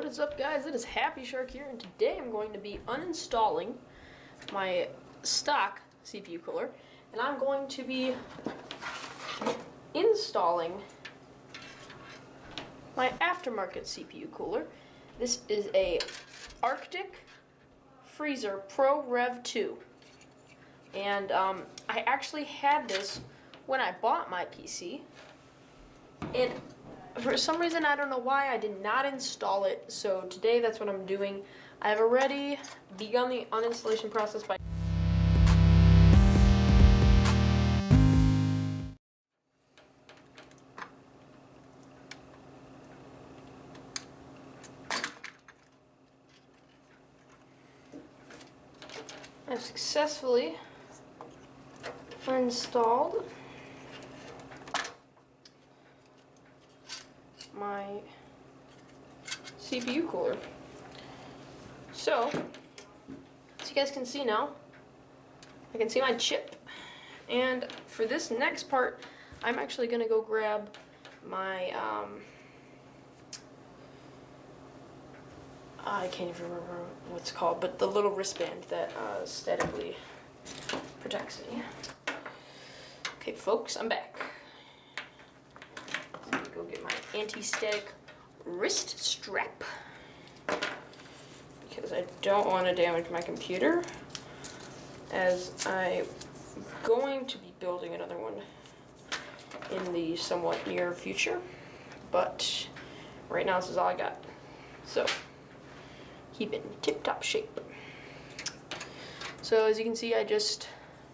is up, guys? It is Happy Shark here, and today I'm going to be uninstalling my stock CPU cooler, and I'm going to be installing my aftermarket CPU cooler. This is a Arctic Freezer Pro Rev 2, and I actually had this when I bought my PC, and for some reason, I don't know why, I did not install it, so today that's what I'm doing. I have already begun the uninstallation process by I've successfully installed my CPU cooler. So, as you guys can see now, I can see my chip. And for this next part, I'm actually going to go grab my, I can't even remember what it's called, but the little wristband that statically protects me. Okay, folks, I'm back. Go get my anti-static wrist strap because I don't want to damage my computer, as I'm going to be building another one in the somewhat near future, but right now this is all I got. So keep it in tip-top shape. So as you can see,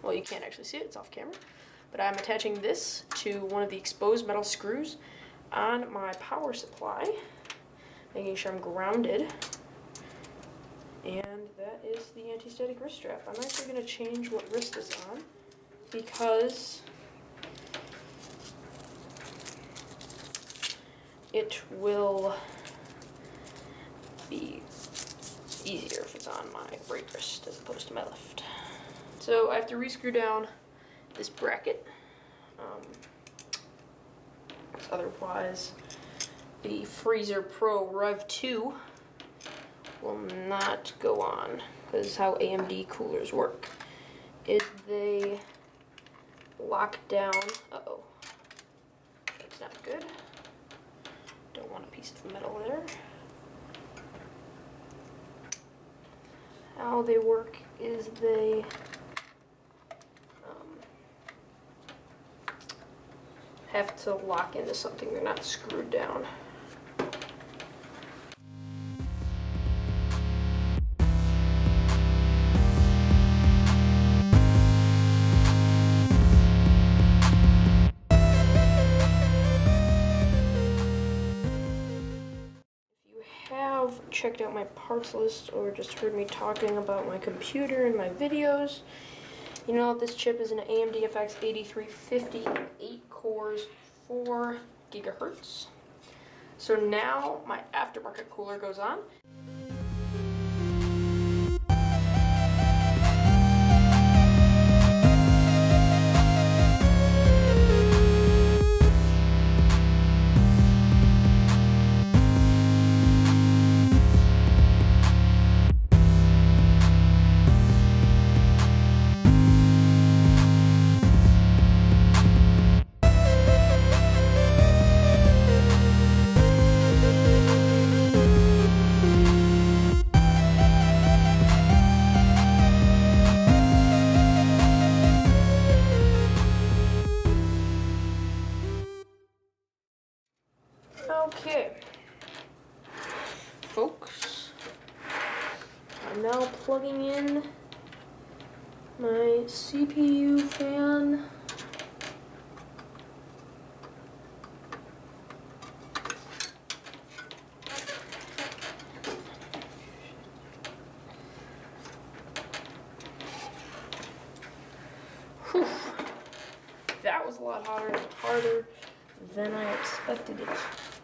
well, you can't actually see it, it's off camera, but I'm attaching this to one of the exposed metal screws on my power supply, making sure I'm grounded. And that is the anti-static wrist strap. I'm actually going to change what wrist it's on because it will be easier if it's on my right wrist as opposed to my left. So I have to re-screw down this bracket. Otherwise, the Freezer Pro Rev 2 will not go on, because how AMD coolers work is they lock down. Uh-oh, that's not good. Don't want a piece of metal there. How they work is they have to lock into something. They're not screwed down. If you have checked out my parts list or just heard me talking about my computer and my videos, you know this chip is an AMD FX 8350, 8 cores, 4 gigahertz. So now my aftermarket cooler goes on. Okay, folks, I'm now plugging in my CPU fan. Whew. That was a lot harder than I expected it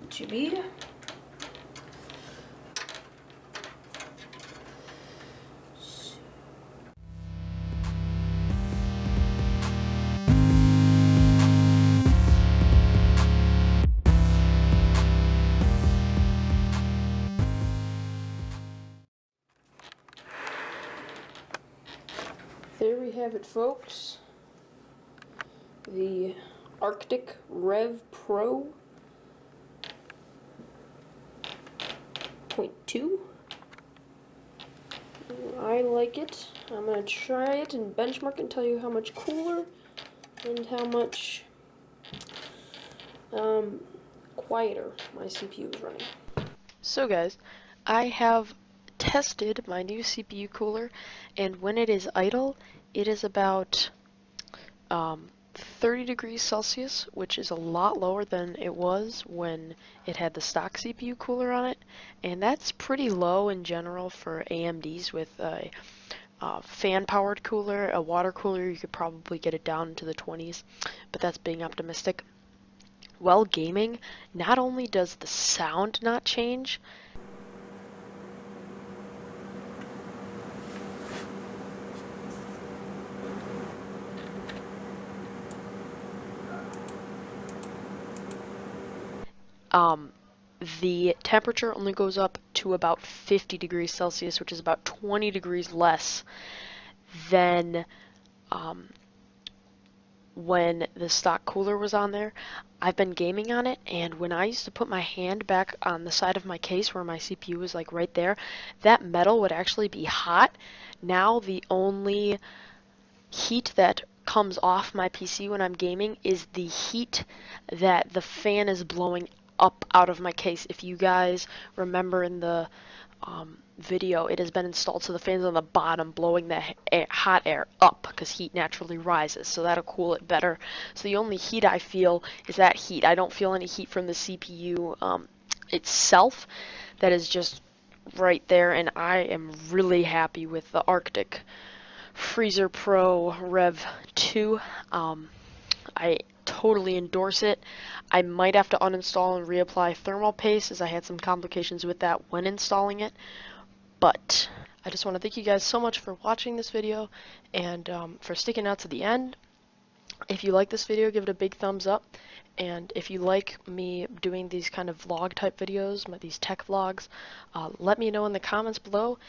to be. have it, folks. The Arctic Rev Pro 0.2. I like it. I'm going to try it and benchmark and tell you how much cooler and how much quieter my CPU is running. So guys, I have tested my new CPU cooler, and when it is idle, it is about 30 degrees Celsius, which is a lot lower than it was when it had the stock CPU cooler on it, and that's pretty low in general for AMDs. With a fan-powered cooler, a water cooler, you could probably get it down into the 20s, but that's being optimistic. While gaming, not only does the sound not change, the temperature only goes up to about 50 degrees Celsius, which is about 20 degrees less than when the stock cooler was on there. I've been gaming on it, and when I used to put my hand back on the side of my case where my CPU was like right there, that metal would actually be hot. Now the only heat that comes off my PC when I'm gaming is the heat that the fan is blowing up out of my case. If you guys remember in the video, it has been installed so the fan's on the bottom blowing the hot air up because heat naturally rises, so that'll cool it better. So the only heat I feel is that heat. I don't feel any heat from the CPU itself. That is just right there, and I am really happy with the Arctic Freezer Pro Rev 2. I totally endorse it. I might have to uninstall and reapply thermal paste, as I had some complications with that when installing it. But I just want to thank you guys so much for watching this video and for sticking out to the end. If you like this video, give it a big thumbs up. And if you like me doing these kind of vlog type videos, these tech vlogs, let me know in the comments below.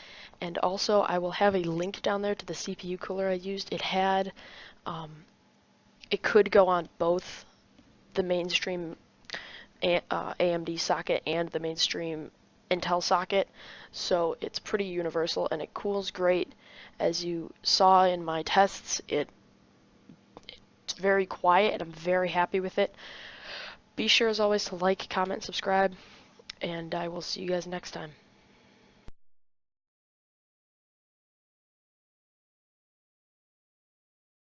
And also, I will have a link down there to the CPU cooler I used. It had, it could go on both the mainstream AMD socket and the mainstream Intel socket, so it's pretty universal and it cools great. As you saw in my tests, it's very quiet and I'm very happy with it. Be sure as always to like, comment, subscribe, and I will see you guys next time.